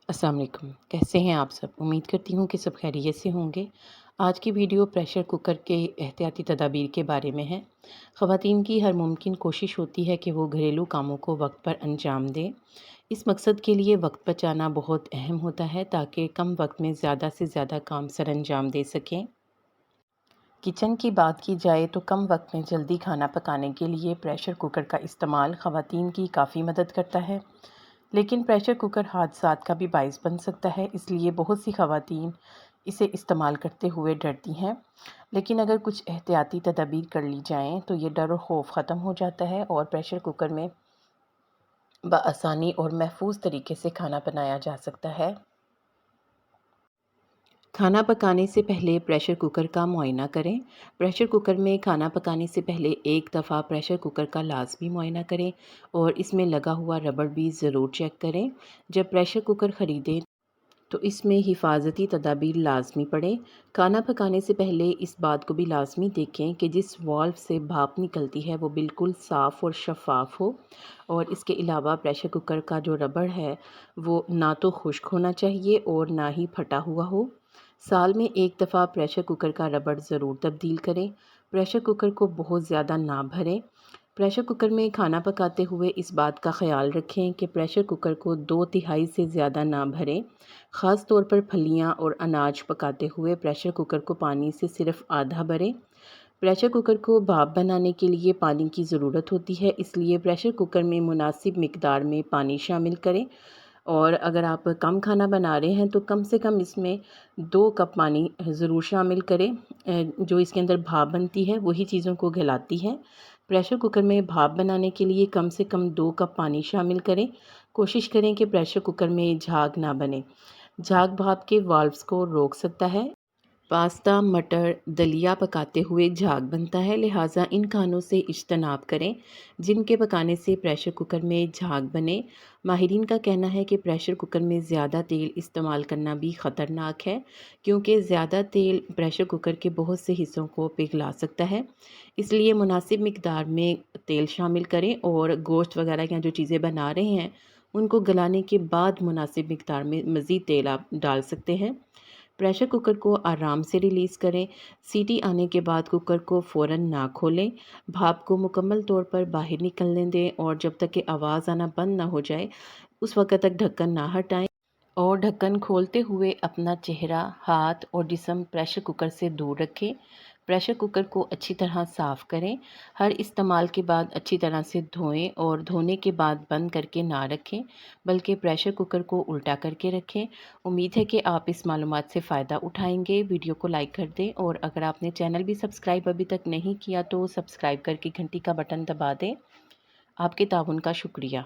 السلام علیکم، کیسے ہیں آپ سب؟ امید کرتی ہوں کہ سب خیریت سے ہوں گے۔ آج کی ویڈیو پریشر کوکر کے احتیاطی تدابیر کے بارے میں ہے۔ خواتین کی ہر ممکن کوشش ہوتی ہے کہ وہ گھریلو کاموں کو وقت پر انجام دیں۔ اس مقصد کے لیے وقت بچانا بہت اہم ہوتا ہے تاکہ کم وقت میں زیادہ سے زیادہ کام سر انجام دے سکیں۔ کچن کی بات کی جائے تو کم وقت میں جلدی کھانا پکانے کے لیے پریشر کوکر کا استعمال خواتین کی کافی مدد کرتا ہے، لیکن پریشر کوکر حادثات کا بھی باعث بن سکتا ہے، اس لیے بہت سی خواتین اسے استعمال کرتے ہوئے ڈرتی ہیں۔ لیکن اگر کچھ احتیاطی تدابیر کر لی جائیں تو یہ ڈر و خوف ختم ہو جاتا ہے اور پریشر کوکر میں بآسانی اور محفوظ طریقے سے کھانا بنایا جا سکتا ہے۔ کھانا پکانے سے پہلے پریشر کوکر کا معائنہ کریں۔ پریشر کوکر میں کھانا پکانے سے پہلے ایک دفعہ پریشر کوکر کا لازمی معائنہ کریں اور اس میں لگا ہوا ربڑ بھی ضرور چیک کریں۔ جب پریشر کوکر خریدیں تو اس میں حفاظتی تدابیر لازمی پڑیں۔ کھانا پکانے سے پہلے اس بات کو بھی لازمی دیکھیں کہ جس والو سے بھاپ نکلتی ہے وہ بالکل صاف اور شفاف ہو، اور اس کے علاوہ پریشر کوکر کا جو ربڑ ہے وہ نہ تو خشک ہونا چاہیے اور نہ ہی پھٹا ہوا ہو۔ سال میں ایک دفعہ پریشر کوکر کا ربڑ ضرور تبدیل کریں۔ پریشر کوکر کو بہت زیادہ نہ بھریں۔ پریشر کوکر میں کھانا پکاتے ہوئے اس بات کا خیال رکھیں کہ پریشر کوکر کو 2/3 سے زیادہ نہ بھریں۔ خاص طور پر پھلیاں اور اناج پکاتے ہوئے پریشر کوکر کو پانی سے صرف آدھا بھریں۔ پریشر کوکر کو بھاپ بنانے کے لیے پانی کی ضرورت ہوتی ہے، اس لیے پریشر کوکر میں مناسب مقدار میں پانی شامل کریں، اور اگر آپ کم کھانا بنا رہے ہیں تو کم سے کم اس میں 2 کپ پانی ضرور شامل کریں۔ جو اس کے اندر بھاپ بنتی ہے وہی چیزوں کو گلاتی ہے۔ پریشر کوکر میں بھاپ بنانے کے لیے کم سے کم 2 کپ پانی شامل کریں۔ کوشش کریں کہ پریشر کوکر میں جھاگ نہ بنے۔ جھاگ بھاپ کے والوز کو روک سکتا ہے۔ پاستا، مٹر، دلیا پکاتے ہوئے جھاگ بنتا ہے، لہٰذا ان کھانوں سے اجتناب کریں جن کے پکانے سے پریشر کوکر میں جھاگ بنے۔ ماہرین کا کہنا ہے کہ پریشر کوکر میں زیادہ تیل استعمال کرنا بھی خطرناک ہے، کیونکہ زیادہ تیل پریشر کوکر کے بہت سے حصوں کو پگھلا سکتا ہے۔ اس لیے مناسب مقدار میں تیل شامل کریں اور گوشت وغیرہ یا جو چیزیں بنا رہے ہیں ان کو گلانے کے بعد مناسب مقدار میں مزید تیل آپ ڈال سکتے ہیں۔ پریشر کوکر کو آرام سے ریلیز کریں۔ سیٹی آنے کے بعد کوکر کو فوراً نہ کھولیں۔ بھاپ کو مکمل طور پر باہر نکلنے دیں اور جب تک کہ آواز آنا بند نہ ہو جائے اس وقت تک ڈھکن نہ ہٹائیں، اور ڈھکن کھولتے ہوئے اپنا چہرہ، ہاتھ اور جسم پریشر کوکر سے دور رکھیں۔ پریشر کوکر کو اچھی طرح صاف کریں۔ ہر استعمال کے بعد اچھی طرح سے دھوئیں اور دھونے کے بعد بند کر کے نہ رکھیں، بلکہ پریشر کوکر کو الٹا کر کے رکھیں۔ امید ہے کہ آپ اس معلومات سے فائدہ اٹھائیں گے۔ ویڈیو کو لائک کر دیں، اور اگر آپ نے چینل بھی سبسکرائب ابھی تک نہیں کیا تو سبسکرائب کر کے گھنٹی کا بٹن دبا دیں۔ آپ کے تعاون کا شکریہ۔